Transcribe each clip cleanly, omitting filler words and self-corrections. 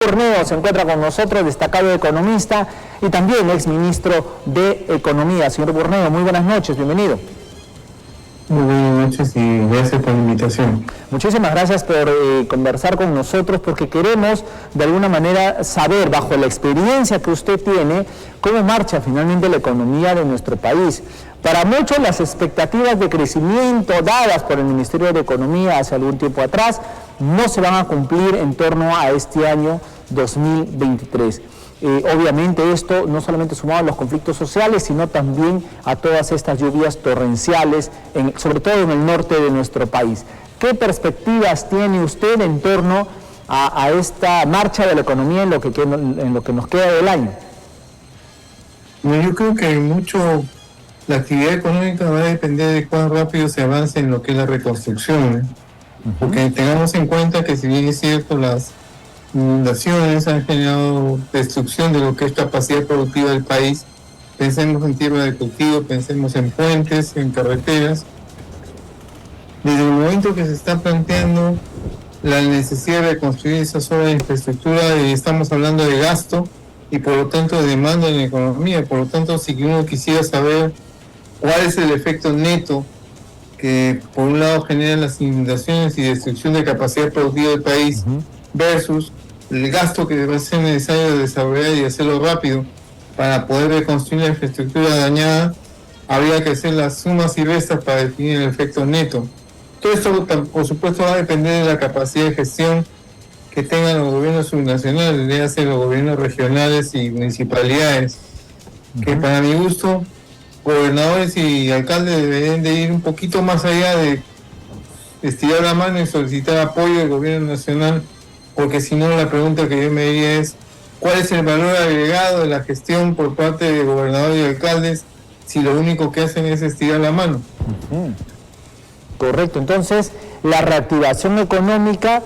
Borneo se encuentra con nosotros, destacado economista y también exministro de Economía. Señor Borneo, muy buenas noches, bienvenido. Muy buenas noches y gracias por la invitación. Muchísimas gracias por conversar con nosotros, porque queremos de alguna manera saber, bajo la experiencia que usted tiene, cómo marcha finalmente la economía de nuestro país. Para muchos las expectativas de crecimiento dadas por el Ministerio de Economía hace algún tiempo atrás no se van a cumplir en torno a este año 2023. Obviamente esto no solamente sumado a los conflictos sociales, sino también a todas estas lluvias torrenciales, sobre todo en el norte de nuestro país. ¿Qué perspectivas tiene usted en torno a esta marcha de la economía en lo que nos queda del año? Bueno, yo creo que mucho la actividad económica va a depender de cuán rápido se avance en lo que es la reconstrucción, porque tengamos en cuenta que, si bien es cierto, las inundaciones han generado destrucción de lo que es capacidad productiva del país. Pensemos en tierra de cultivo, pensemos en puentes, en carreteras. Desde el momento que se está planteando la necesidad de construir esas obras de infraestructura, estamos hablando de gasto y por lo tanto de demanda en la economía. Por lo tanto, si uno quisiera saber cuál es el efecto neto que por un lado generan las inundaciones y destrucción de capacidad productiva del país, versus el gasto que va a ser necesario desarrollar y hacerlo rápido para poder reconstruir la infraestructura dañada, habría que hacer las sumas y restas para definir el efecto neto. Todo esto, por supuesto, va a depender de la capacidad de gestión que tengan los gobiernos subnacionales, le hacen los gobiernos regionales y municipalidades, que para mi gusto, gobernadores y alcaldes deberían de ir un poquito más allá de estirar la mano y solicitar apoyo del gobierno nacional, porque si no, la pregunta que yo me diría es: ¿cuál es el valor agregado de la gestión por parte de gobernadores y alcaldes si lo único que hacen es estirar la mano? Correcto, entonces la reactivación económica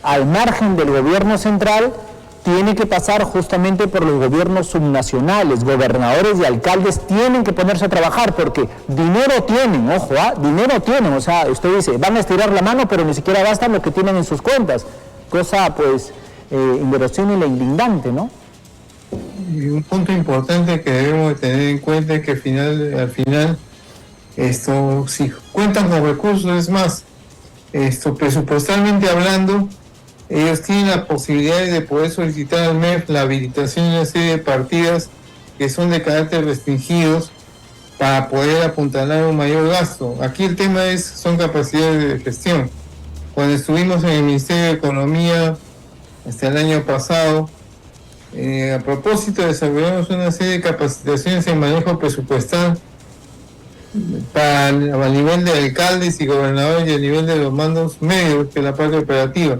al margen del gobierno central tiene que pasar justamente por los gobiernos subnacionales. Gobernadores y alcaldes tienen que ponerse a trabajar, porque dinero tienen, ojo, dinero tienen. O sea, usted dice, van a estirar la mano, pero ni siquiera gastan lo que tienen en sus cuentas. Cosa, pues, inverosímil e indignante, ¿no? Y un punto importante que debemos de tener en cuenta es que al final, si cuentan con recursos, es más, presupuestalmente hablando, ellos tienen la posibilidad de poder solicitar al MEF la habilitación de una serie de partidas que son de carácter restringidos para poder apuntalar un mayor gasto. Aquí el tema son capacidades de gestión. Cuando estuvimos en el Ministerio de Economía hasta el año pasado, a propósito desarrollamos una serie de capacitaciones en manejo presupuestal a nivel de alcaldes y gobernadores y a nivel de los mandos medios, que es la parte operativa,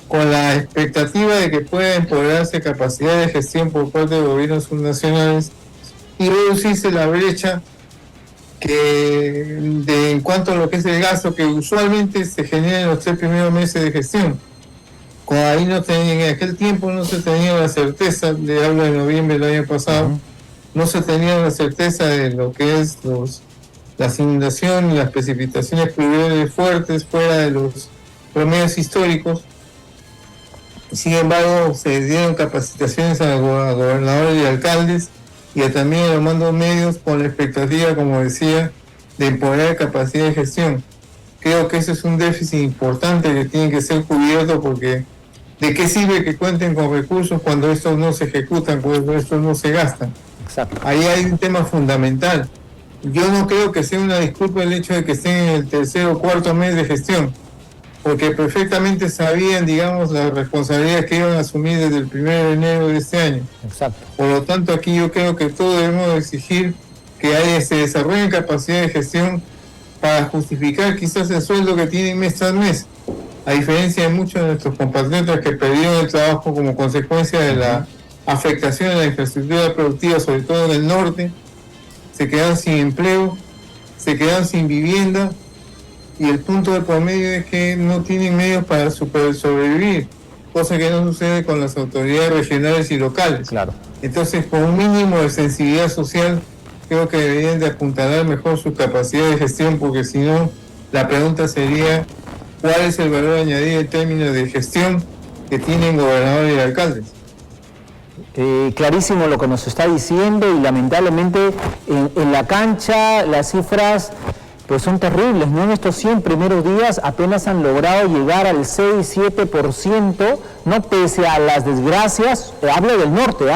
con la expectativa de que pueda empoderarse capacidad de gestión por parte de gobiernos subnacionales y reducirse la brecha en cuanto a lo que es el gasto que usualmente se genera en los 3 primeros meses de gestión. Ahí en aquel tiempo no se tenía la certeza, le hablo de noviembre del año pasado, no se tenía la certeza de lo que es las inundaciones, las precipitaciones pluviales fuertes fuera de los promedios históricos. Sin embargo, se dieron capacitaciones a gobernadores y alcaldes y también a los mandos medios con la expectativa, como decía, de empoderar capacidad de gestión. Creo que ese es un déficit importante que tiene que ser cubierto, porque ¿de qué sirve que cuenten con recursos cuando estos no se ejecutan, cuando estos no se gastan? Exacto. Ahí hay un tema fundamental. Yo no creo que sea una disculpa el hecho de que estén en el tercer o cuarto mes de gestión, porque perfectamente sabían, digamos, las responsabilidades que iban a asumir desde el 1 de enero de este año. Exacto. Por lo tanto, aquí yo creo que todos debemos exigir que se desarrolle capacidad de gestión para justificar quizás el sueldo que tienen mes tras mes, a diferencia de muchos de nuestros compatriotas que perdieron el trabajo como consecuencia de la afectación de la infraestructura productiva, sobre todo en el norte. Se quedan sin empleo, se quedan sin vivienda, y el punto de por medio es que no tienen medios para sobrevivir, cosa que no sucede con las autoridades regionales y locales. Claro. Entonces, con un mínimo de sensibilidad social, creo que deberían de apuntalar mejor su capacidad de gestión, porque si no, la pregunta sería: ¿cuál es el valor añadido en términos de gestión que tienen gobernadores y alcaldes. Clarísimo lo que nos está diciendo y lamentablemente en la cancha las cifras pues son terribles, ¿no? En estos 100 primeros días apenas han logrado llegar al 6-7%, ¿no? Pese a las desgracias, hablo del norte,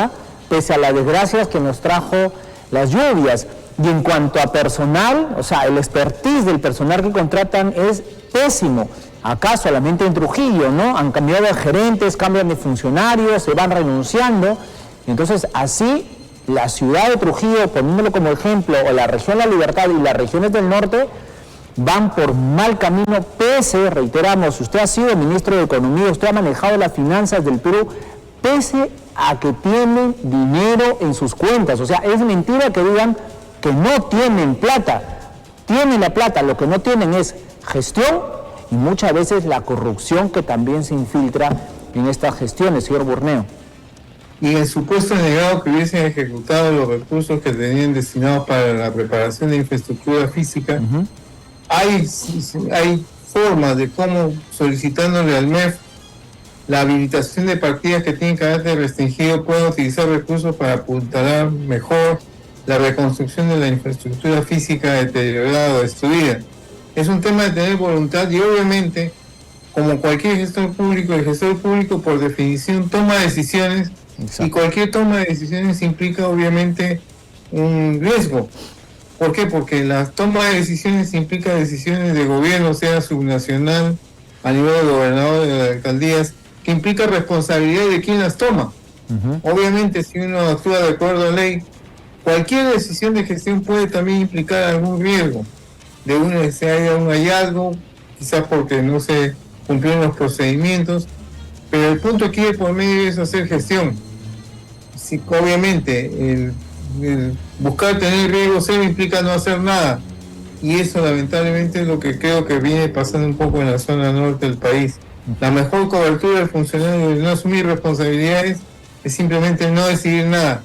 pese a las desgracias que nos trajo las lluvias. Y en cuanto a personal, o sea, el expertise del personal que contratan es pésimo. Acá solamente en Trujillo, ¿no? Han cambiado de gerentes, cambian de funcionarios, se van renunciando. Entonces, así, la ciudad de Trujillo, poniéndolo como ejemplo, o la región La Libertad y las regiones del norte, van por mal camino, pese, reiteramos, usted ha sido ministro de Economía, usted ha manejado las finanzas del Perú, pese a que tienen dinero en sus cuentas. O sea, es mentira que digan que no tienen plata. Tienen la plata, lo que no tienen es gestión y muchas veces la corrupción que también se infiltra en estas gestiones, señor Burneo. Y el supuesto negado que hubiesen ejecutado los recursos que tenían destinados para la preparación de infraestructura física, hay formas de cómo, solicitándole al MEF la habilitación de partidas que tienen carácter restringido, pueden utilizar recursos para apuntalar mejor la reconstrucción de la infraestructura física deteriorada o destruida. Es un tema de tener voluntad y obviamente, como cualquier gestor público, el gestor público por definición toma decisiones. Exacto. Y cualquier toma de decisiones implica obviamente un riesgo. ¿Por qué? Porque la toma de decisiones implica decisiones de gobierno, sea subnacional, a nivel de gobernador, de las alcaldías, que implica responsabilidad de quien las toma. Obviamente, si uno actúa de acuerdo a ley, cualquier decisión de gestión puede también implicar algún riesgo. De uno se haya un hallazgo, quizás porque no se cumplieron los procedimientos, pero el punto aquí de por medio es hacer gestión. Si, obviamente, el buscar tener riesgo cero implica no hacer nada, y eso lamentablemente es lo que creo que viene pasando un poco en la zona norte del país. La mejor cobertura del funcionario de no asumir responsabilidades es simplemente no decidir nada.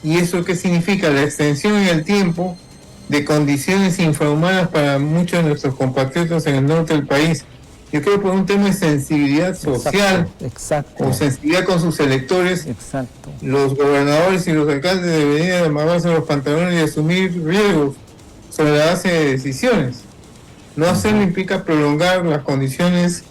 ¿Y eso qué significa? La extensión en el tiempo de condiciones infrahumanas para muchos de nuestros compatriotas en el norte del país. Yo creo que por un tema de sensibilidad social, exacto. O sensibilidad con sus electores, exacto. Los gobernadores y los alcaldes deberían amarrarse los pantalones y asumir riesgos sobre la base de decisiones. No hacerlo implica prolongar las condiciones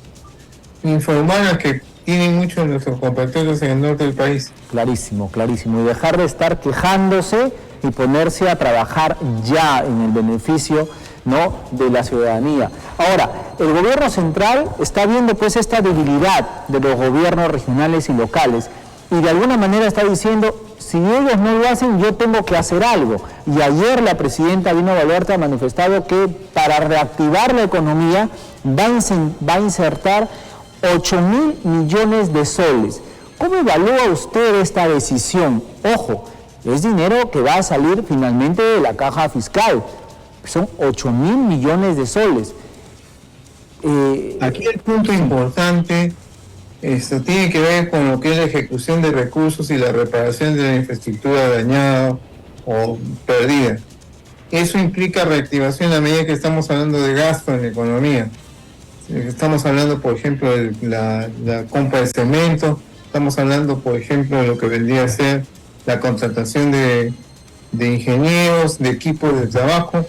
infrahumanas que tienen muchos de nuestros compatriotas en el norte del país. Clarísimo, clarísimo. Y dejar de estar quejándose y ponerse a trabajar ya en el beneficio, ¿no?, de la ciudadanía. Ahora, el gobierno central está viendo pues esta debilidad de los gobiernos regionales y locales y de alguna manera está diciendo, si ellos no lo hacen, yo tengo que hacer algo. Y ayer la presidenta Dina Boluarte ha manifestado que para reactivar la economía va a insertar 8.000 millones de soles. ¿Cómo evalúa usted esta decisión? Ojo, es dinero que va a salir finalmente de la caja fiscal. Son 8.000 millones de soles. Aquí el punto importante tiene que ver con lo que es la ejecución de recursos y la reparación de la infraestructura dañada o perdida. Eso implica reactivación a medida que estamos hablando de gasto en la economía. Estamos hablando, por ejemplo, de la compra de cemento, estamos hablando, por ejemplo, de lo que vendría a ser la contratación de ingenieros, de equipos de trabajo.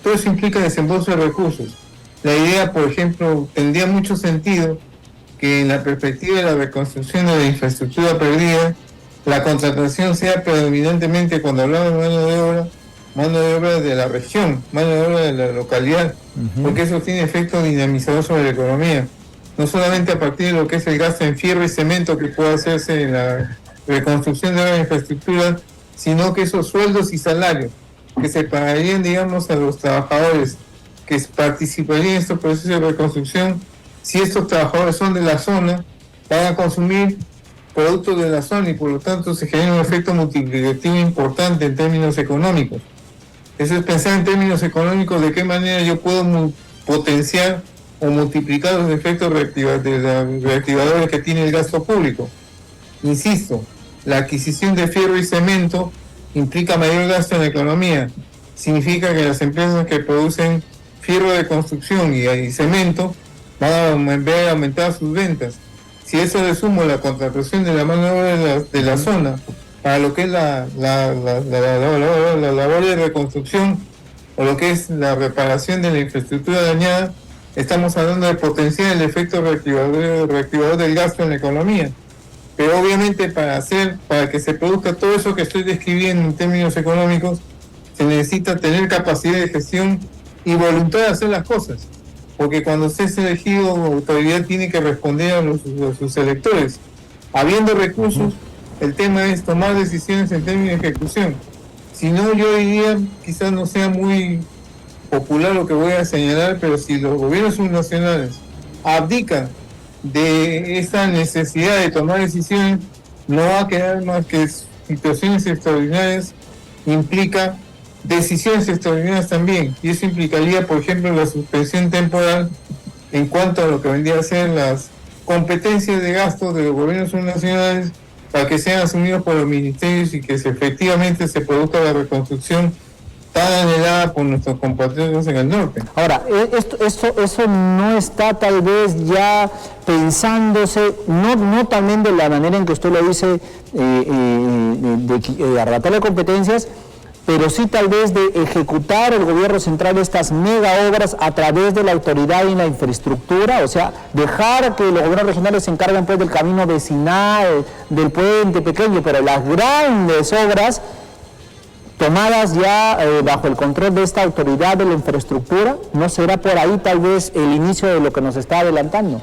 Todo eso implica desembolso de recursos. La idea, por ejemplo, tendría mucho sentido que en la perspectiva de la reconstrucción de la infraestructura perdida, la contratación sea predominantemente, cuando hablamos de mano de obra de la región, mano de obra de la localidad, porque eso tiene efecto dinamizador sobre la economía. No solamente a partir de lo que es el gasto en fierro y cemento que puede hacerse en la reconstrucción de la infraestructura, sino que esos sueldos y salarios que se pagarían, digamos, a los trabajadores que participarían en estos procesos de reconstrucción, si estos trabajadores son de la zona, van a consumir productos de la zona y por lo tanto se genera un efecto multiplicativo importante en términos económicos. Eso es pensar en términos económicos de qué manera yo puedo potenciar o multiplicar los efectos reactivadores que tiene el gasto público. Insisto, la adquisición de fierro y cemento implica mayor gasto en la economía. Significa que las empresas que producen fierro de construcción y cemento van a ver aumentar sus ventas. Si eso le sumo la contratación de la mano de obra de la zona para lo que es la labor de reconstrucción o lo que es la reparación de la infraestructura dañada, estamos hablando de potenciar el efecto reactivador del gasto en la economía. Pero obviamente para que se produzca todo eso que estoy describiendo en términos económicos, se necesita tener capacidad de gestión y voluntad de hacer las cosas. Porque cuando usted es elegido, autoridad tiene que responder a sus electores. Habiendo recursos, el tema es tomar decisiones en términos de ejecución. Si no, yo diría, quizás no sea muy popular lo que voy a señalar, pero si los gobiernos subnacionales abdican de esa necesidad de tomar decisiones, no va a quedar más que situaciones extraordinarias, implica decisiones extraordinarias también, y eso implicaría, por ejemplo, la suspensión temporal en cuanto a lo que vendría a ser las competencias de gasto de los gobiernos subnacionales para que sean asumidos por los ministerios y que efectivamente se produzca la reconstrucción tan anhelada por nuestros compatriotas en el norte. Ahora, eso no está tal vez ya pensándose, no también de la manera en que usted lo dice, de arrebatarle competencias, pero sí tal vez de ejecutar el gobierno central estas mega obras a través de la autoridad y la infraestructura, o sea, dejar que los gobiernos regionales se encarguen pues del camino vecinal, del puente pequeño, pero las grandes obras tomadas ya bajo el control de esta autoridad de la infraestructura, ¿no será por ahí tal vez el inicio de lo que nos está adelantando?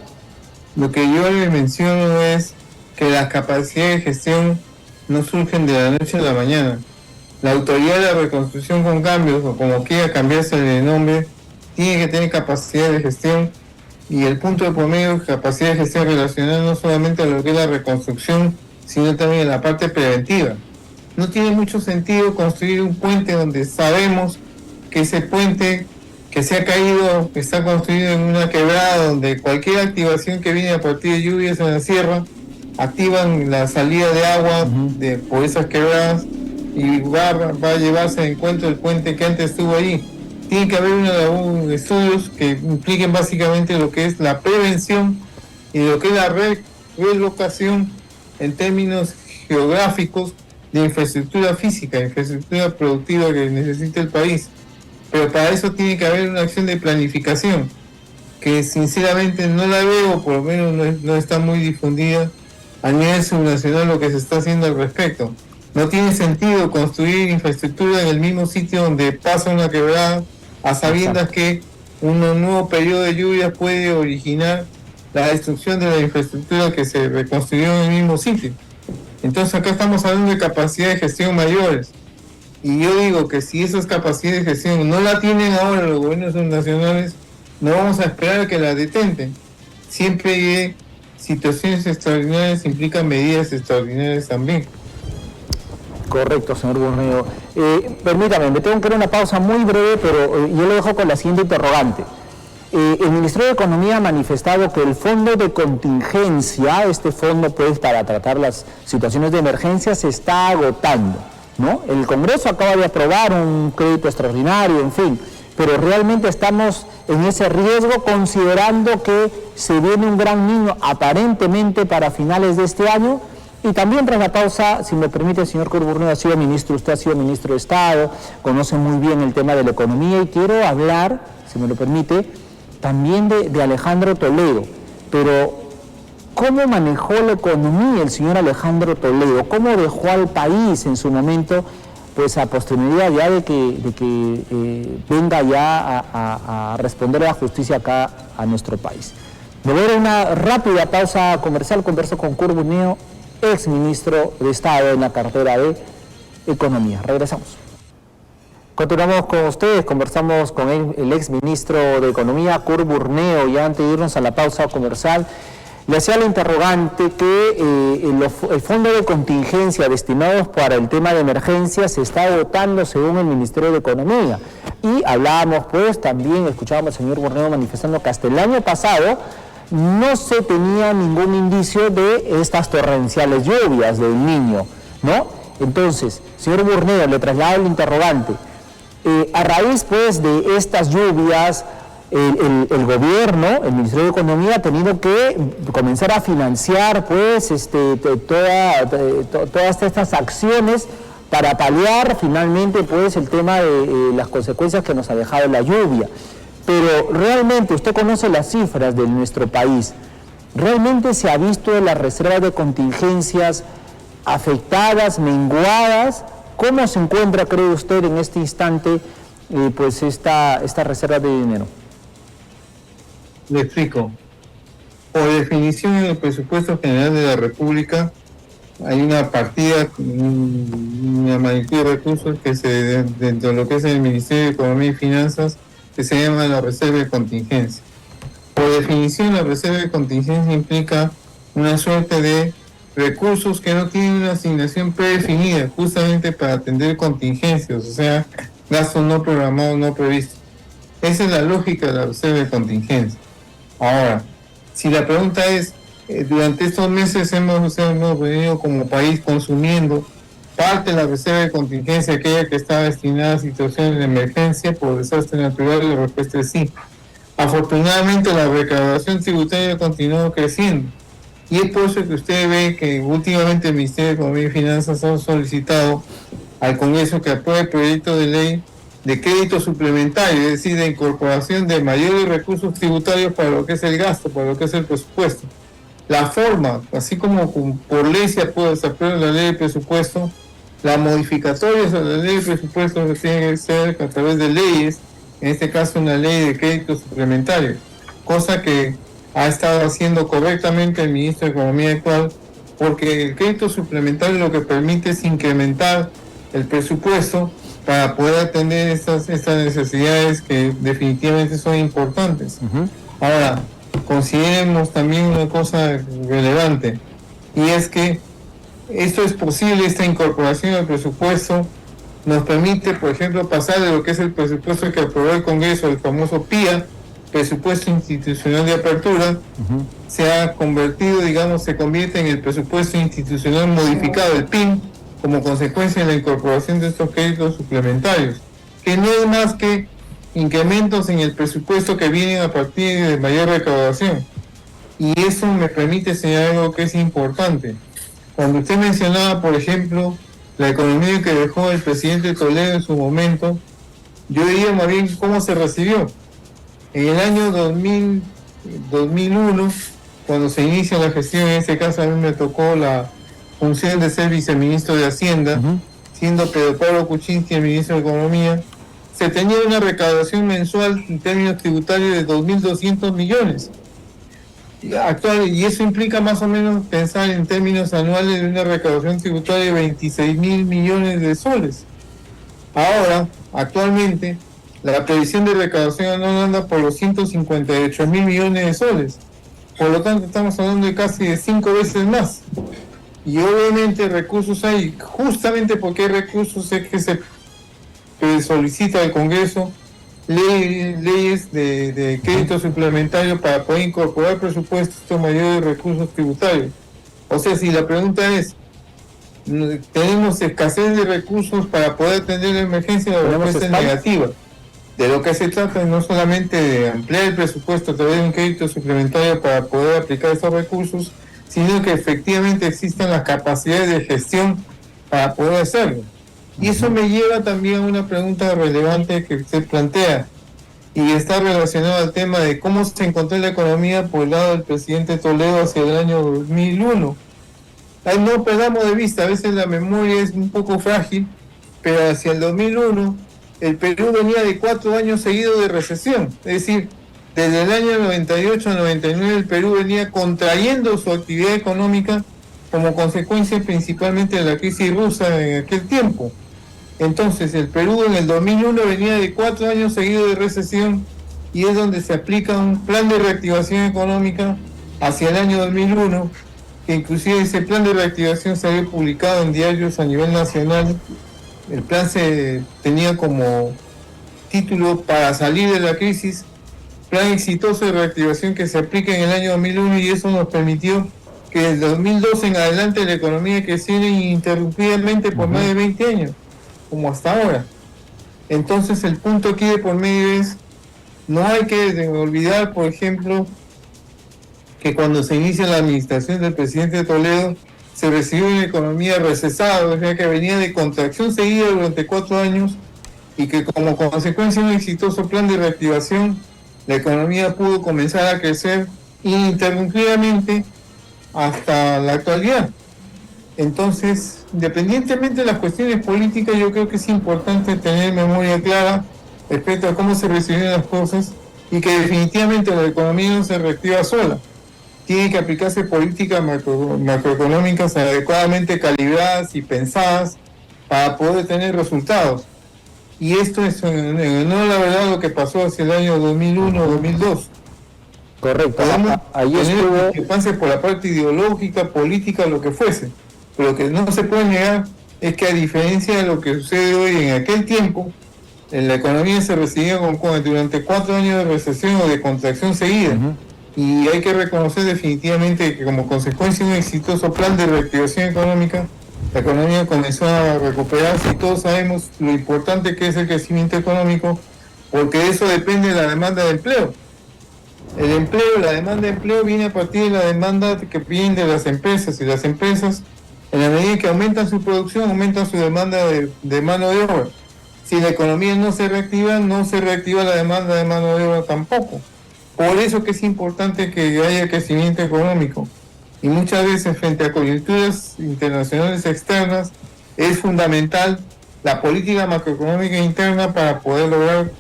Lo que yo le menciono es que las capacidades de gestión no surgen de la noche a la mañana. La autoridad de la reconstrucción con cambios, o como quiera cambiarse de nombre, tiene que tener capacidad de gestión, y el punto de promedio es capacidad de gestión relacionada no solamente a lo que es la reconstrucción, sino también a la parte preventiva. No tiene mucho sentido construir un puente donde sabemos que ese puente que se ha caído está construido en una quebrada, donde cualquier activación que viene a partir de lluvias en la sierra activan la salida de agua por esas quebradas y va a llevarse en cuenta el puente que antes estuvo allí. Tiene que haber estudios que impliquen básicamente lo que es la prevención y lo que es la relocación en términos geográficos de infraestructura física, infraestructura productiva que necesita el país. Pero para eso tiene que haber una acción de planificación, que sinceramente no la veo, por lo menos no está muy difundida a nivel subnacional lo que se está haciendo al respecto. No tiene sentido construir infraestructura en el mismo sitio donde pasa una quebrada, a sabiendas que un nuevo periodo de lluvias puede originar la destrucción de la infraestructura que se reconstruyó en el mismo sitio. Entonces acá estamos hablando de capacidad de gestión mayores. Y yo digo que si esas capacidades de gestión no la tienen ahora los gobiernos nacionales, no vamos a esperar a que la detenten. Siempre situaciones extraordinarias implican medidas extraordinarias también. Correcto, señor Burneo. Permítame, me tengo que ir a una pausa muy breve, pero yo lo dejo con la siguiente interrogante. El Ministerio de Economía ha manifestado que el fondo de contingencia, este fondo pues para tratar las situaciones de emergencia, se está agotando, ¿no? El Congreso acaba de aprobar un crédito extraordinario, en fin, pero realmente estamos en ese riesgo considerando que se viene un gran niño aparentemente para finales de este año. Y también tras la pausa, si me permite, señor Kurt Burneo, ha sido ministro, usted ha sido ministro de Estado, conoce muy bien el tema de la economía y quiero hablar, si me lo permite, también de Alejandro Toledo. Pero, ¿cómo manejó la economía el señor Alejandro Toledo? ¿Cómo dejó al país en su momento, pues a posterioridad ya de que venga ya a responder a la justicia acá a nuestro país? Me voy a dar una rápida pausa comercial, converso con Kurt Burneo, ex ministro de Estado en la cartera de Economía. Regresamos. Continuamos con ustedes, conversamos con el ex ministro de Economía, Kurt Burneo, y antes de irnos a la pausa comercial, le hacía la interrogante que el fondo de contingencia destinados para el tema de emergencia se está agotando según el Ministerio de Economía. Y hablábamos pues, también escuchábamos al señor Burneo manifestando que hasta el año pasado no se tenía ningún indicio de estas torrenciales lluvias del Niño, ¿no? Entonces, señor Burneo, le traslado el interrogante. A raíz, pues, de estas lluvias, el gobierno, el Ministerio de Economía ha tenido que comenzar a financiar pues todas estas acciones para paliar finalmente pues el tema de las consecuencias que nos ha dejado la lluvia. Pero realmente usted conoce las cifras de nuestro país. ¿Realmente se ha visto las reservas de contingencias afectadas, menguadas? ¿Cómo se encuentra, cree usted, en este instante pues esta reserva de dinero? Le explico. Por definición, en el presupuesto general de la República hay una partida, una magnitud de recursos que dentro de lo que es el Ministerio de Economía y Finanzas, que se llama la reserva de contingencia. Por definición, la reserva de contingencia implica una suerte de recursos que no tienen una asignación predefinida, justamente para atender contingencias, o sea, gastos no programados, no previstos. Esa es la lógica de la reserva de contingencia. Ahora, si la pregunta es, durante estos meses hemos venido como país consumiendo parte de la reserva de contingencia, aquella que estaba destinada a situaciones de emergencia por desastre natural, la respuesta es sí. Afortunadamente la recaudación tributaria ha continuado creciendo y es por eso que usted ve que últimamente el Ministerio de Economía y Finanzas ha solicitado al Congreso que apruebe el proyecto de ley de crédito suplementario, es decir, de incorporación de mayores recursos tributarios para lo que es el gasto, para lo que es el presupuesto. La forma, así como por ley se aprueba la ley de presupuesto, las modificatorias a la ley de presupuesto se tienen que ser a través de leyes, en este caso una ley de crédito suplementario, cosa que ha estado haciendo correctamente el ministro de Economía actual, porque el crédito suplementario lo que permite es incrementar el presupuesto para poder atender estas necesidades que definitivamente son importantes. Ahora, consideremos también una cosa relevante, y es que esto es posible, esta incorporación al presupuesto nos permite, por ejemplo, pasar de lo que es el presupuesto que aprobó el Congreso, el famoso PIA, presupuesto institucional de apertura, se ha convertido, digamos, se convierte en el presupuesto institucional modificado, el PIN, como consecuencia de la incorporación de estos créditos suplementarios, que no es más que incrementos en el presupuesto que vienen a partir de mayor recaudación. Y eso me permite señalar algo que es importante. Cuando usted mencionaba, por ejemplo, la economía que dejó el presidente Toledo en su momento, yo diría más bien cómo se recibió. En el año 2001, cuando se inicia la gestión, en este caso a mí me tocó la función de ser viceministro de Hacienda, siendo Pedro Pablo Kuczynski el ministro de Economía, se tenía una recaudación mensual en términos tributarios de 2.200 millones. Y eso implica más o menos pensar en términos anuales de una recaudación tributaria de 26.000 millones de soles. Ahora, actualmente, la previsión de recaudación anual anda por los 158.000 millones de soles. Por lo tanto, estamos hablando de casi de 5 veces más. Y obviamente recursos hay, justamente porque hay recursos es que se solicita al Congreso leyes de crédito suplementario para poder incorporar presupuestos mayores recursos tributarios. O sea, si la pregunta es, ¿tenemos escasez de recursos para poder atender la emergencia? La respuesta es negativa. De lo que se trata es no solamente de ampliar el presupuesto a través de un crédito suplementario para poder aplicar esos recursos, sino que efectivamente existan las capacidades de gestión para poder hacerlo. Y eso me lleva también a una pregunta relevante que usted plantea, y está relacionado al tema de cómo se encontró la economía por el lado del presidente Toledo hacia el año 2001. Ahí no perdamos de vista, a veces la memoria es un poco frágil, pero hacia el 2001 el Perú venía de 4 años seguidos de recesión, es decir, desde el año 98 al 99 el Perú venía contrayendo su actividad económica como consecuencia principalmente de la crisis rusa en aquel tiempo. Entonces el Perú en el 2001 venía de 4 años seguidos de recesión y es donde se aplica un plan de reactivación económica hacia el año 2001, que inclusive ese plan de reactivación se había publicado en diarios a nivel nacional. El plan se tenía como título "Para salir de la crisis, plan exitoso de reactivación que se aplica en el año 2001", y eso nos permitió que desde 2012 en adelante la economía creciera ininterrumpidamente por más de 20 años, como hasta ahora. Entonces el punto aquí de por medio es, No hay que olvidar, por ejemplo, que cuando se inicia la administración del presidente Toledo, se recibió una economía recesada, o sea que venía de contracción seguida durante 4 años, y que como consecuencia de un exitoso plan de reactivación, la economía pudo comenzar a crecer ininterrumpidamente hasta la actualidad. Entonces, independientemente de las cuestiones políticas, yo creo que es importante tener memoria clara respecto a cómo se recibieron las cosas, y que definitivamente la economía no se reactiva sola. Tiene que aplicarse políticas macroeconómicas adecuadamente calibradas y pensadas para poder tener resultados. Y esto es no la verdad lo que pasó hacia el año 2001 o 2002. Correcto. Ahí tener discrepancias por la parte ideológica, política, lo que fuese. Pero lo que no se puede negar es que, a diferencia de lo que sucede hoy, en aquel tiempo, en la economía se recibía durante 4 años de recesión o de contracción seguida. Y hay que reconocer definitivamente que, como consecuencia de un exitoso plan de reactivación económica, la economía comenzó a recuperarse, y todos sabemos lo importante que es el crecimiento económico, porque de eso depende la demanda de empleo. El empleo, la demanda de empleo viene a partir de la demanda que viene de las empresas, y las empresas, en la medida que aumentan su producción, aumentan su demanda de mano de obra. Si la economía no se reactiva la demanda de mano de obra tampoco. Por eso que es importante que haya crecimiento económico. Y muchas veces, frente a coyunturas internacionales externas, es fundamental la política macroeconómica interna para poder lograr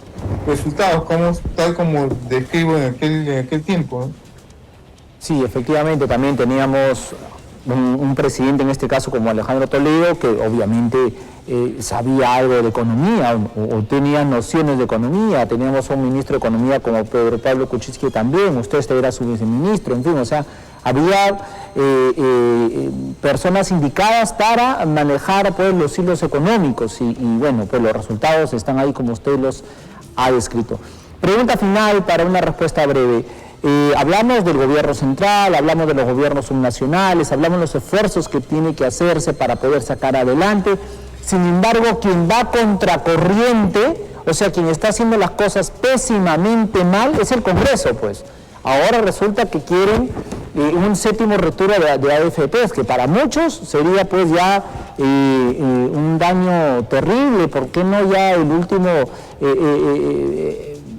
resultados, tal como describo en aquel tiempo, ¿no? Sí, efectivamente, también teníamos un presidente, en este caso como Alejandro Toledo, que obviamente sabía algo de economía o tenía nociones de economía. Teníamos a un ministro de Economía como Pedro Pablo Kuczynski también, usted era su viceministro, en fin, o sea, había personas indicadas para manejar, pues, los hilos económicos, y bueno, pues los resultados están ahí como usted los ha descrito. Pregunta final para una respuesta breve. Hablamos del gobierno central, hablamos de los gobiernos subnacionales, hablamos de los esfuerzos que tiene que hacerse para poder sacar adelante. Sin embargo, quien va contracorriente, o sea, quien está haciendo las cosas pésimamente mal, es el Congreso, pues. Ahora resulta que quieren un 7º retiro de AFPs, que para muchos sería pues ya un daño terrible. ¿Por qué no ya el último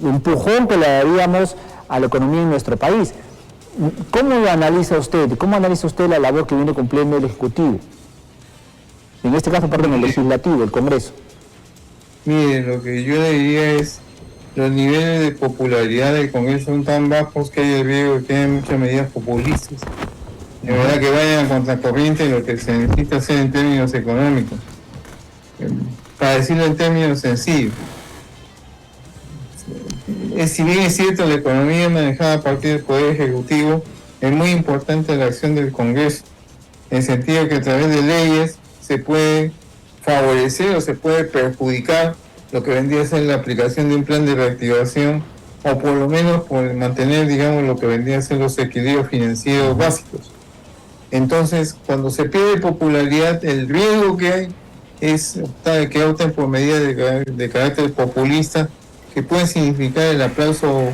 empujón que le daríamos a la economía en nuestro país? ¿Cómo lo analiza usted? ¿Cómo analiza usted la labor que viene cumpliendo el Ejecutivo? En este caso, perdón, el Legislativo, el Congreso. Mire, lo que yo le diría es: los niveles de popularidad del Congreso son tan bajos que hay el riesgo de que haya muchas medidas populistas. De verdad que vayan a contracorriente de lo que se necesita hacer en términos económicos. Para decirlo en términos sencillos, si bien es cierto la economía manejada a partir del Poder Ejecutivo, es muy importante la acción del Congreso, en el sentido que a través de leyes se puede favorecer o se puede perjudicar lo que vendría a ser la aplicación de un plan de reactivación, o por lo menos por mantener, digamos, lo que vendría a ser los equilibrios financieros básicos. Entonces, cuando se pierde popularidad, el riesgo que hay es que opten por medidas de carácter populista, que pueden significar el aplauso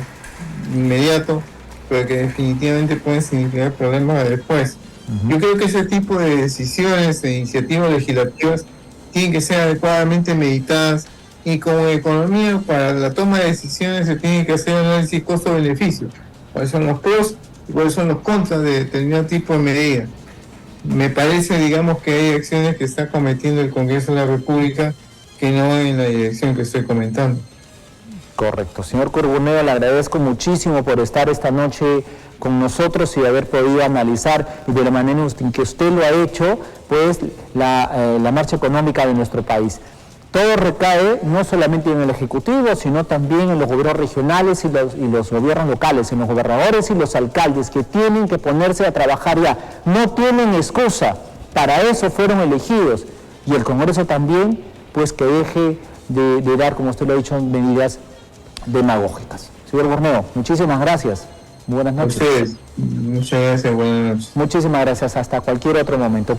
inmediato, pero que definitivamente pueden significar problemas después. Yo creo que ese tipo de decisiones, de iniciativas legislativas, tienen que ser adecuadamente meditadas, y como economía, para la toma de decisiones se tiene que hacer un análisis costo-beneficio. ¿Cuáles son los pros y cuáles son los contras de determinado tipo de medida? Me parece, digamos, que hay acciones que está cometiendo el Congreso de la República que no van en la dirección que estoy comentando. Correcto. Señor Curbuneo, le agradezco muchísimo por estar esta noche con nosotros y haber podido analizar, y de la manera en que usted lo ha hecho, pues la marcha económica de nuestro país. Todo recae no solamente en el Ejecutivo, sino también en los gobiernos regionales y los gobiernos locales, en los gobernadores y los alcaldes, que tienen que ponerse a trabajar ya. No tienen excusa, para eso fueron elegidos. Y el Congreso también, pues, que deje de dar, como usted lo ha dicho, medidas demagógicas. Señor Borneo, muchísimas gracias. Buenas noches. A ustedes, muchas gracias, buenas noches. Muchísimas gracias, hasta cualquier otro momento.